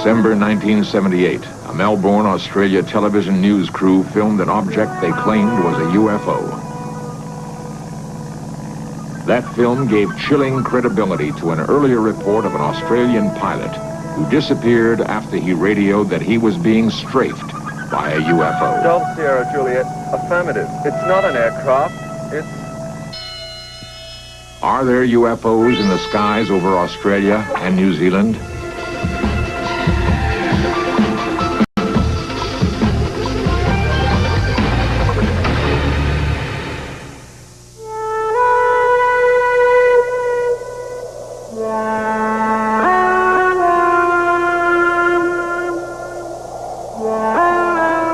December 1978, a Melbourne, Australia television news crew filmed an object they claimed was a UFO. That film gave chilling credibility to an earlier report of an Australian pilot who disappeared after he radioed that he was being strafed by a UFO. Delta Sierra Juliet, affirmative. It's not an aircraft, it's... Are there UFOs in the skies over Australia and New Zealand?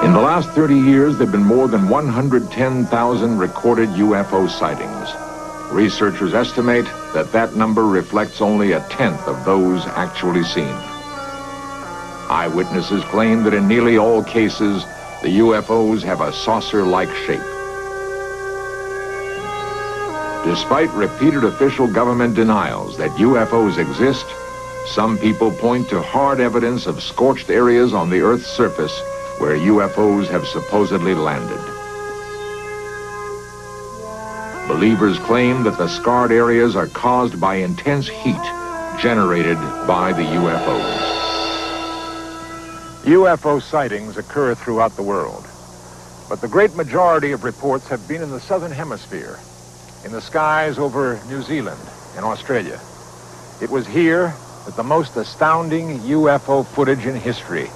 In the last 30 years, there have been more than 110,000 recorded UFO sightings. Researchers estimate that that number reflects only a tenth of those actually seen. Eyewitnesses claim that in nearly all cases, the UFOs have a saucer-like shape. Despite repeated official government denials that UFOs exist, some people point to hard evidence of scorched areas on the Earth's surface where UFOs have supposedly landed. Believers claim that the scarred areas are caused by intense heat generated by the UFOs. UFO sightings occur throughout the world, but the great majority of reports have been in the southern hemisphere, in the skies over New Zealand and Australia. It was here that the most astounding UFO footage in history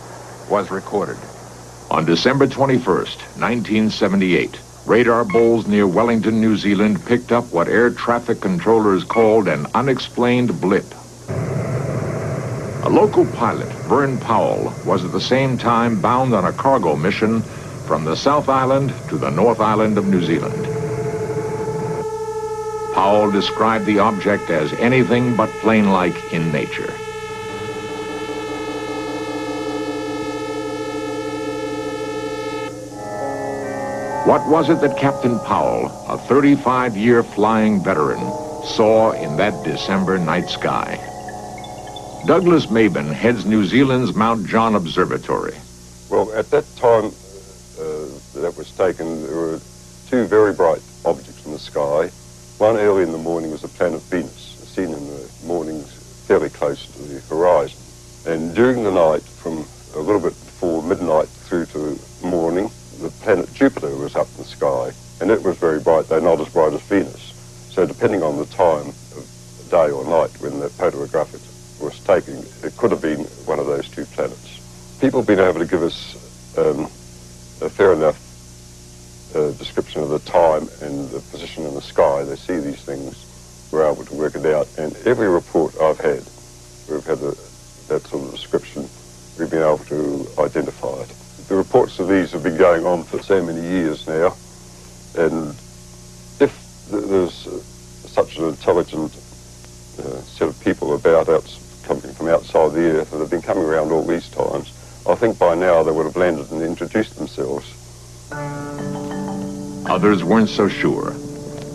was recorded. On December 21st, 1978, radar bowls near Wellington, New Zealand picked up what air traffic controllers called an unexplained blip. A local pilot, Vern Powell, was at the same time bound on a cargo mission from the South Island to the North Island of New Zealand. Powell described the object as anything but plane-like in nature. What was it that Captain Powell, a 35-year flying veteran, saw in that December night sky? Douglas Maben heads New Zealand's Mount John Observatory. Well, at that time that was taken, there were two very bright objects in the sky. One early in the morning was the planet Venus, seen in the mornings fairly close to the horizon. And during the night, from a little bit before midnight through to morning, the planet Jupiter was up in the sky, and it was very bright, though not as bright as Venus. So depending on the time of day or night when the photograph was taken, it could have been one of those two planets. People have been able to give us a fair enough description of the time and the position in the sky. They see these things, we're able to work it out, and every report I've had, we've had that sort of description, we've been able to identify it. The reports of these have been going on for so many years now, and if there's such an intelligent set of people about coming from outside the Earth that have been coming around all these times, I think by now they would have landed and introduced themselves. Others weren't so sure.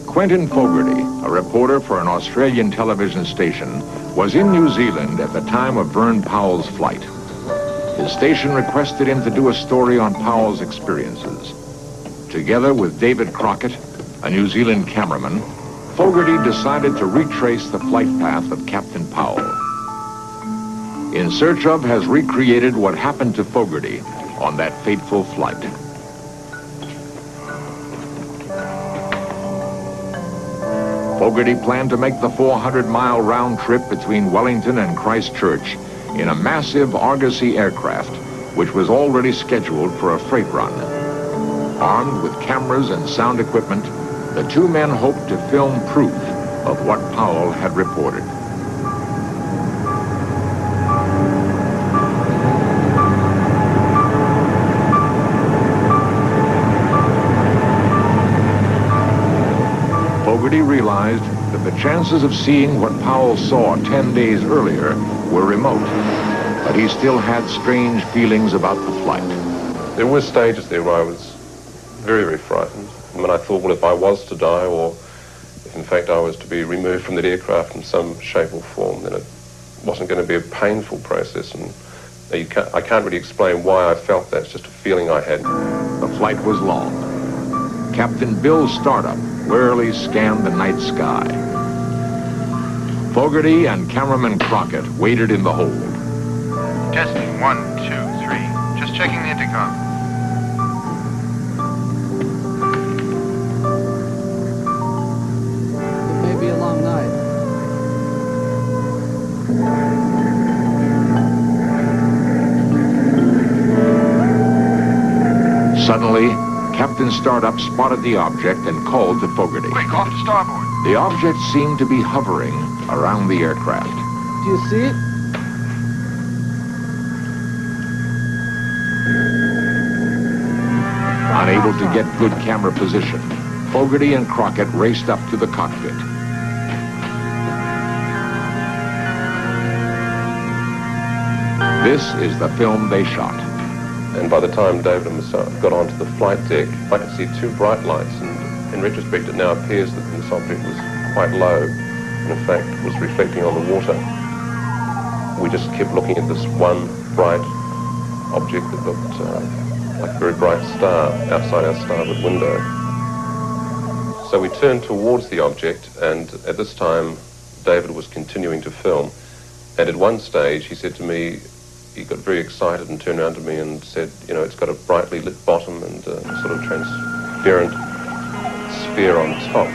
Quentin Fogarty, a reporter for an Australian television station, was in New Zealand at the time of Vern Powell's flight. His station requested him to do a story on Powell's experiences. Together with David Crockett, a New Zealand cameraman, Fogarty decided to retrace the flight path of Captain Powell. In Search Of has recreated what happened to Fogarty on that fateful flight. Fogarty planned to make the 400-mile round trip between Wellington and Christchurch in a massive Argosy aircraft, which was already scheduled for a freight run. Armed with cameras and sound equipment, the two men hoped to film proof of what Powell had reported. Fogarty realized that the chances of seeing what Powell saw 10 days earlier were remote, but he still had strange feelings about the flight. There were stages there where I was very, very frightened. I mean, I thought, well, if I was to die, or if in fact I was to be removed from that aircraft in some shape or form, then it wasn't going to be a painful process, and I can't really explain why I felt that. It's just a feeling I had. The flight was long. Captain Bill Startup warily scanned the night sky. Fogarty and cameraman Crockett waited in the hold. Testing, 1, 2, 3. Just checking the intercom. It may be a long night. Suddenly, Captain Startup spotted the object and called to Fogarty. Quick, off to starboard. The object seemed to be hovering around the aircraft. Do you see it? Unable to get good camera position, Fogarty and Crockett raced up to the cockpit. This is the film they shot. And by the time David and myself got onto the flight deck, I could see two bright lights, and in retrospect it now appears that this object was quite low, and in fact was reflecting on the water. We just kept looking at this one bright object that looked like a very bright star outside our starboard window. So we turned towards the object, and at this time David was continuing to film, and at one stage he said to me, he got very excited and turned around to me and said, you know, it's got a brightly lit bottom and a sort of transparent sphere on top.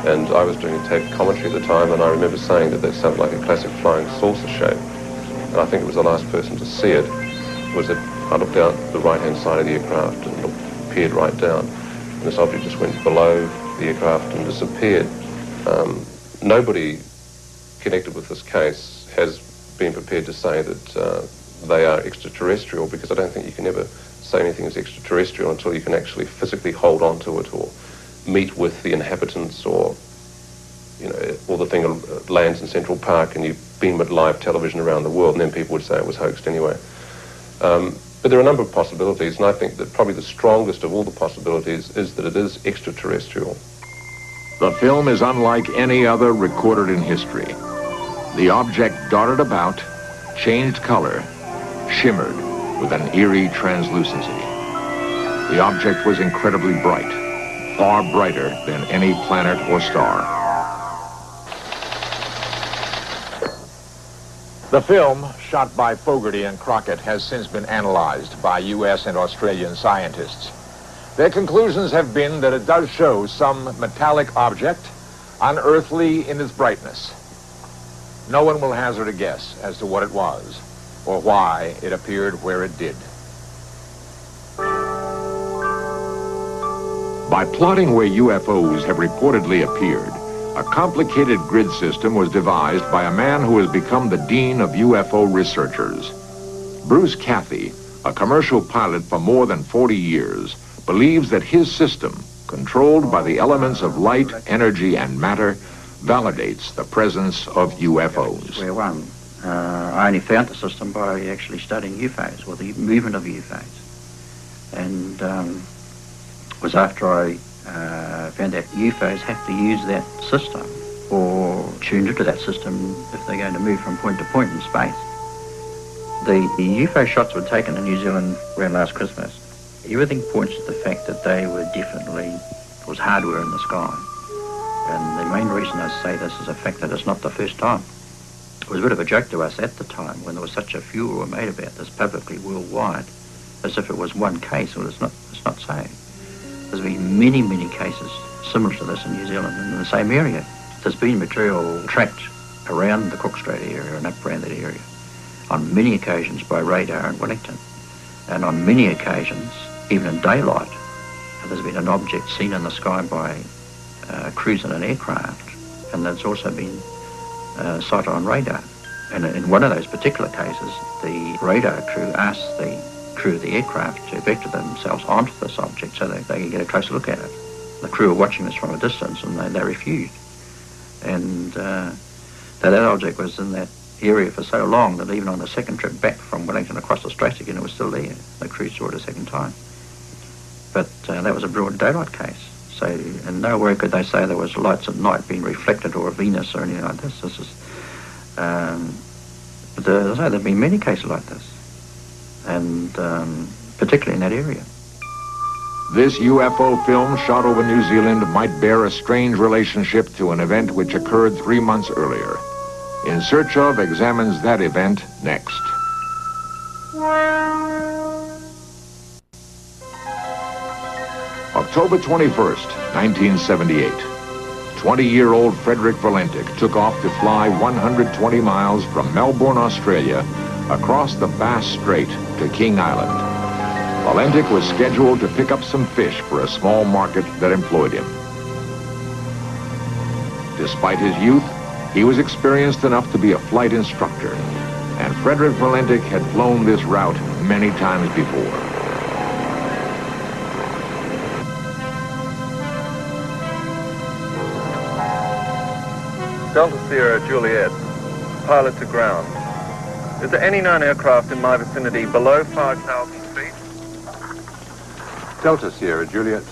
And I was doing a tape commentary at the time, and I remember saying that sounded like a classic flying saucer shape. And I think it was the last person to see it, was that I looked out the right-hand side of the aircraft and peered right down. And this object just went below the aircraft and disappeared. Nobody connected with this case has been prepared to say that they are extraterrestrial, because I don't think you can ever say anything is extraterrestrial until you can actually physically hold on to it or meet with the inhabitants, or, you know, or the thing lands in Central Park and you beam it live television around the world, and then people would say it was hoaxed anyway. But there are a number of possibilities, and I think that probably the strongest of all the possibilities is that it is extraterrestrial. The film is unlike any other recorded in history. The object darted about, changed color, shimmered with an eerie translucency. The object was incredibly bright, far brighter than any planet or star. The film, shot by Fogarty and Crockett, has since been analyzed by U.S. and Australian scientists. Their conclusions have been that it does show some metallic object, unearthly in its brightness. No one will hazard a guess as to what it was or why it appeared where it did. By plotting where UFOs have reportedly appeared, a complicated grid system was devised by a man who has become the dean of UFO researchers. Bruce Cathie, a commercial pilot for more than 40 years, believes that his system, controlled by the elements of light, energy, and matter, validates the presence of UFOs. Square one. I only found the system by actually studying UFOs, or the movement of UFOs. And it was after I found out UFOs have to use that system or tune into that system if they're going to move from point to point in space. The UFO shots were taken in New Zealand around last Christmas. Everything points to the fact that they were definitely, it was hardware in the sky. And the main reason I say this is the fact that it's not the first time. It was a bit of a joke to us at the time when there was such a furor made about this publicly worldwide, as if it was one case. Well, it's not so. There's been many, many cases similar to this in New Zealand and in the same area. There's been material tracked around the Cook Strait area and up around that area on many occasions by radar in Wellington. And on many occasions, even in daylight, there's been an object seen in the sky by crews in an aircraft, and that's also been sighted on radar. And in one of those particular cases, the radar crew asked the crew of the aircraft to vector themselves onto this object so that they could get a closer look at it. The crew were watching this from a distance, and they refused. And that object was in that area for so long that even on the second trip back from Wellington across the Straits again, it was still there. The crew saw it a second time. But that was a broad daylight case. So in nowhere could they say there was lights at night being reflected, or a Venus or anything like this. This is, but as I say, there have been many cases like this. and particularly in that area. This UFO film shot over New Zealand might bear a strange relationship to an event which occurred 3 months earlier. In Search Of examines that event next. October 21st, 1978. 20-year-old Frederick Valentich took off to fly 120 miles from Melbourne, Australia, across the Bass Strait to King Island. Valentich was scheduled to pick up some fish for a small market that employed him. Despite his youth, he was experienced enough to be a flight instructor, and Frederick Valentich had flown this route many times before. Delta Sierra Juliet, pilot to ground. Is there any known aircraft in my vicinity below 5,000 feet? Delta Sierra Juliet.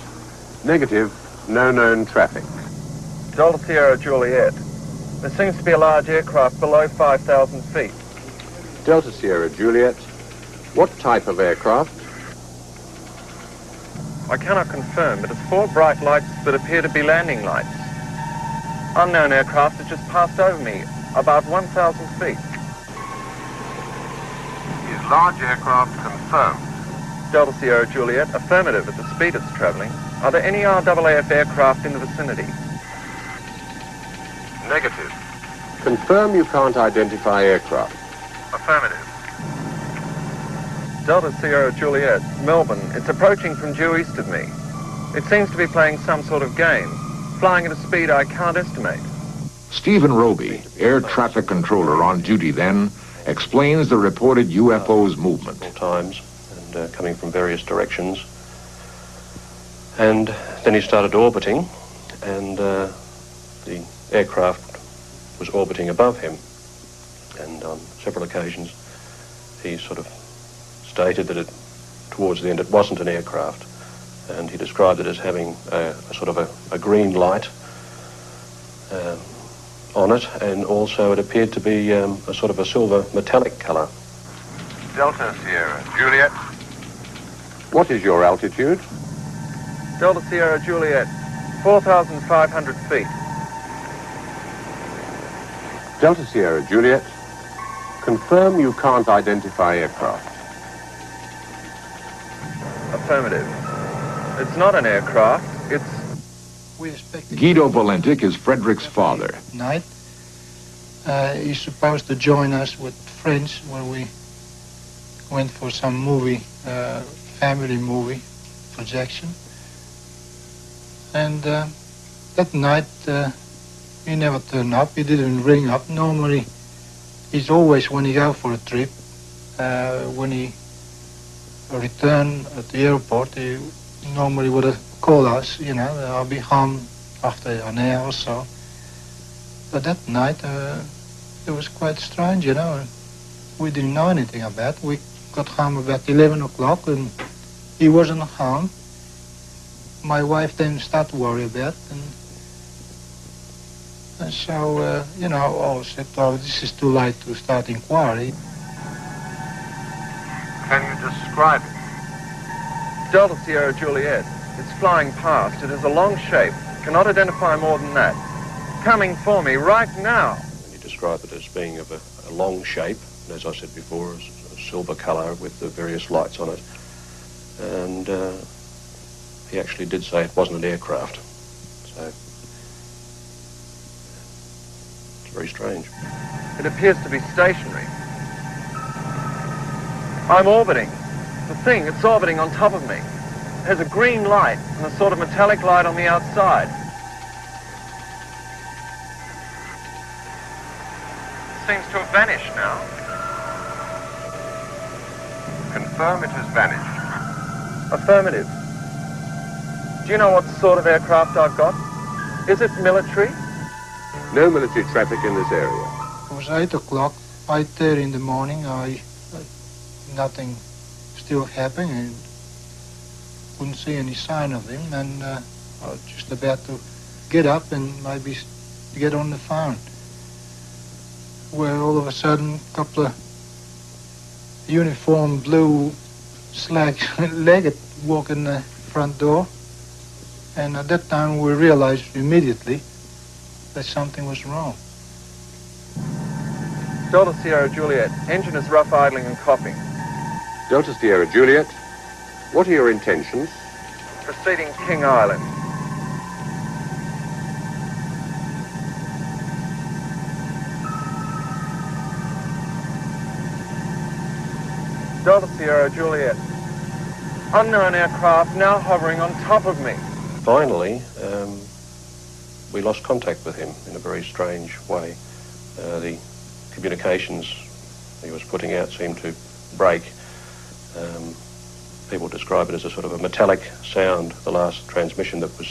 Negative, no known traffic. Delta Sierra Juliet. There seems to be a large aircraft below 5,000 feet. Delta Sierra Juliet. What type of aircraft? I cannot confirm, but it's 4 bright lights that appear to be landing lights. Unknown aircraft has just passed over me, about 1,000 feet. Is large aircraft confirmed? Delta Sierra Juliet, affirmative at the speed it's traveling. Are there any RAAF aircraft in the vicinity? Negative. Confirm you can't identify aircraft. Affirmative. Delta Sierra Juliet, Melbourne. It's approaching from due east of me. It seems to be playing some sort of game, flying at a speed I can't estimate. Stephen Roby, air traffic controller on duty then, explains the reported UFO's movement. Times and coming from various directions. And then he started orbiting, and the aircraft was orbiting above him. And on several occasions he sort of stated that towards the end it wasn't an aircraft, and he described it as having a sort of a green light on it, and also it appeared to be a sort of a silver metallic colour. Delta Sierra Juliet. What is your altitude? Delta Sierra Juliet, 4,500 feet. Delta Sierra Juliet. Confirm you can't identify aircraft. Affirmative. It's not an aircraft, it's... Guido Valentich is Frederick's father. Night. He's supposed to join us with friends where we went for some movie, family movie projection. And that night he never turned up, he didn't ring up. Normally he's always, when he go for a trip, when he return at the airport, he normally would have called us, you know, I'll be home after an hour or so. But that night, it was quite strange, you know. We didn't know anything about it. We got home about 11 o'clock and he wasn't home. My wife then started to worry about it. And so, you know, I said, oh, this is too late to start inquiry. Can you describe it? Delta Sierra Juliet. It's flying past. It has a long shape. Cannot identify more than that. Coming for me right now. And he described it as being of a long shape, and as I said before, a silver colour with the various lights on it. And he actually did say it wasn't an aircraft. So it's very strange. It appears to be stationary. I'm orbiting. The thing, it's orbiting on top of me. It has a green light and a sort of metallic light on the outside. It seems to have vanished now. Confirm it has vanished. Affirmative. Do you know what sort of aircraft I've got? Is it military? No military traffic in this area. It was 8 o'clock, 8:30 in the morning. Nothing still happening, and couldn't see any sign of him, and I was just about to get up and maybe get on the phone, where all of a sudden a couple of uniform blue slack-legged walk in the front door. And at that time we realized immediately that something was wrong. Delta Sierra Juliet, engine is rough idling and coughing. Delta Sierra Juliet, what are your intentions? Proceeding King Island. Delta Sierra Juliet, unknown aircraft now hovering on top of me. Finally, we lost contact with him in a very strange way. The communications he was putting out seemed to break. People describe it as a sort of a metallic sound, the last transmission that was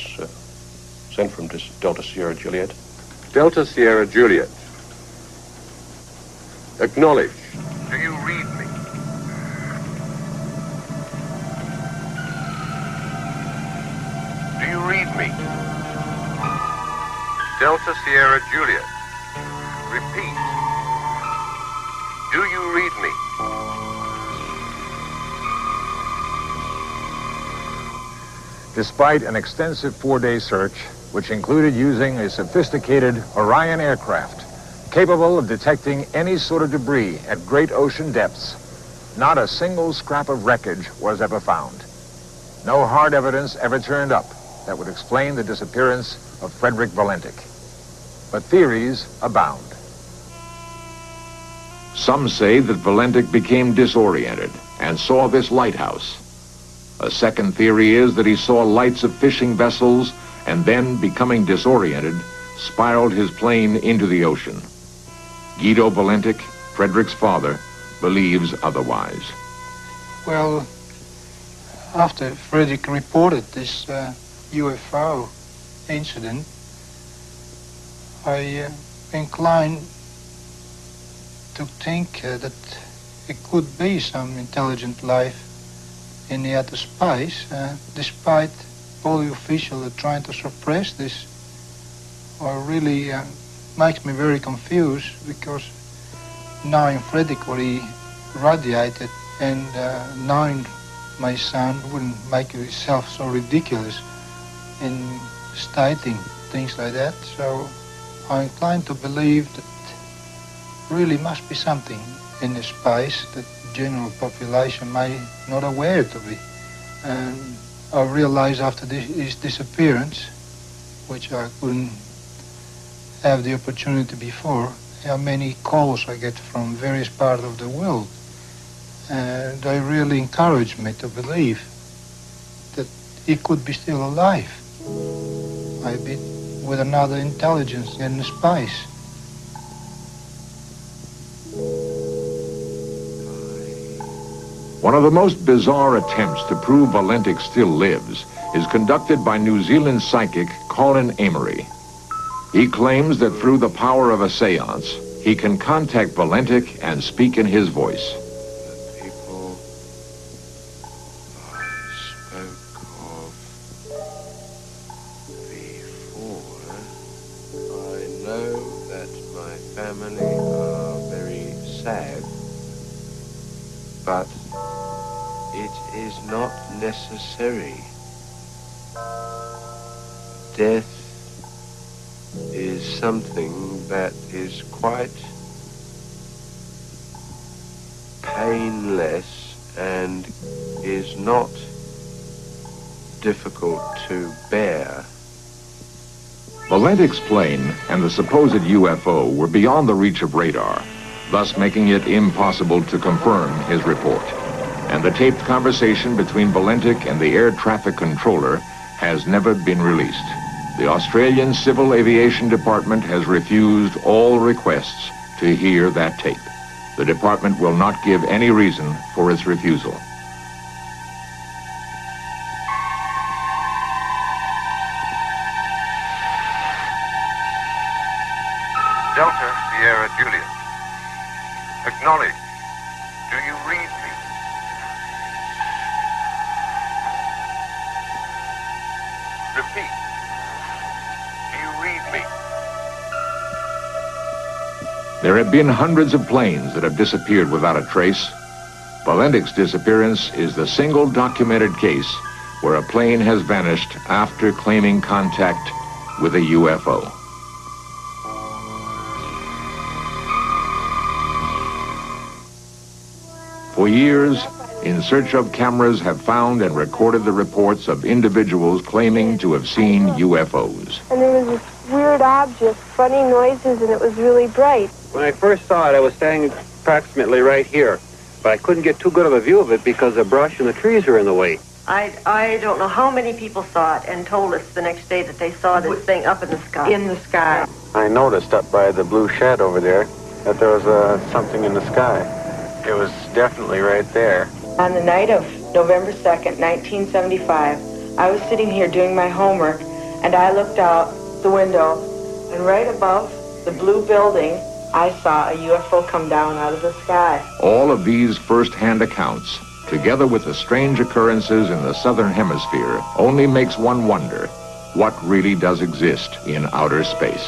sent from Delta Sierra Juliet. Delta Sierra Juliet, acknowledge. Do you read me? Do you read me? Delta Sierra Juliet, repeat. Do you read me? Despite an extensive 4-day search, which included using a sophisticated Orion aircraft capable of detecting any sort of debris at great ocean depths, not a single scrap of wreckage was ever found. No hard evidence ever turned up that would explain the disappearance of Frederick Valentich. But theories abound. Some say that Valentich became disoriented and saw this lighthouse. A second theory is that he saw lights of fishing vessels and then, becoming disoriented, spiraled his plane into the ocean. Guido Valentich, Frederick's father, believes otherwise. Well, after Frederick reported this UFO incident, I inclined to think that it could be some intelligent life in the outer space, despite all the officials are trying to suppress this, or really makes me very confused, because knowing Frederick what he radiated and knowing my son wouldn't make himself so ridiculous in stating things like that. So I'm inclined to believe that really must be something in the space that the general population may not aware to be. And I realized after his disappearance, which I couldn't have the opportunity before, how many calls I get from various parts of the world. And they really encouraged me to believe that he could be still alive, maybe with another intelligence in the space. One of the most bizarre attempts to prove Valentich still lives is conducted by New Zealand psychic Colin Amory. He claims that through the power of a seance, he can contact Valentich and speak in his voice. The people I spoke of before, I know that my family are very sad, but it is not necessary. Death is something that is quite painless and is not difficult to bear. Valentich's plane and the supposed UFO were beyond the reach of radar, thus making it impossible to confirm his report. And the taped conversation between Valentich and the air traffic controller has never been released. The Australian Civil Aviation Department has refused all requests to hear that tape. The department will not give any reason for its refusal. Delta Sierra Juliet, acknowledge. Do you read me? Repeat. Do you read me? There have been hundreds of planes that have disappeared without a trace. Valentich's disappearance is the single documented case where a plane has vanished after claiming contact with a UFO. For years, In Search of cameras have found and recorded the reports of individuals claiming to have seen UFOs. And there was this weird object, funny noises, and it was really bright. When I first saw it, I was standing approximately right here, but I couldn't get too good of a view of it because the brush and the trees were in the way. I don't know how many people saw it and told us the next day that they saw this thing up in the sky. In the sky. I noticed up by the blue shed over there that there was something in the sky. It was definitely right there. On the night of November 2nd, 1975, I was sitting here doing my homework, and I looked out the window, and right above the blue building, I saw a UFO come down out of the sky. All of these first-hand accounts, together with the strange occurrences in the southern hemisphere, only makes one wonder what really does exist in outer space.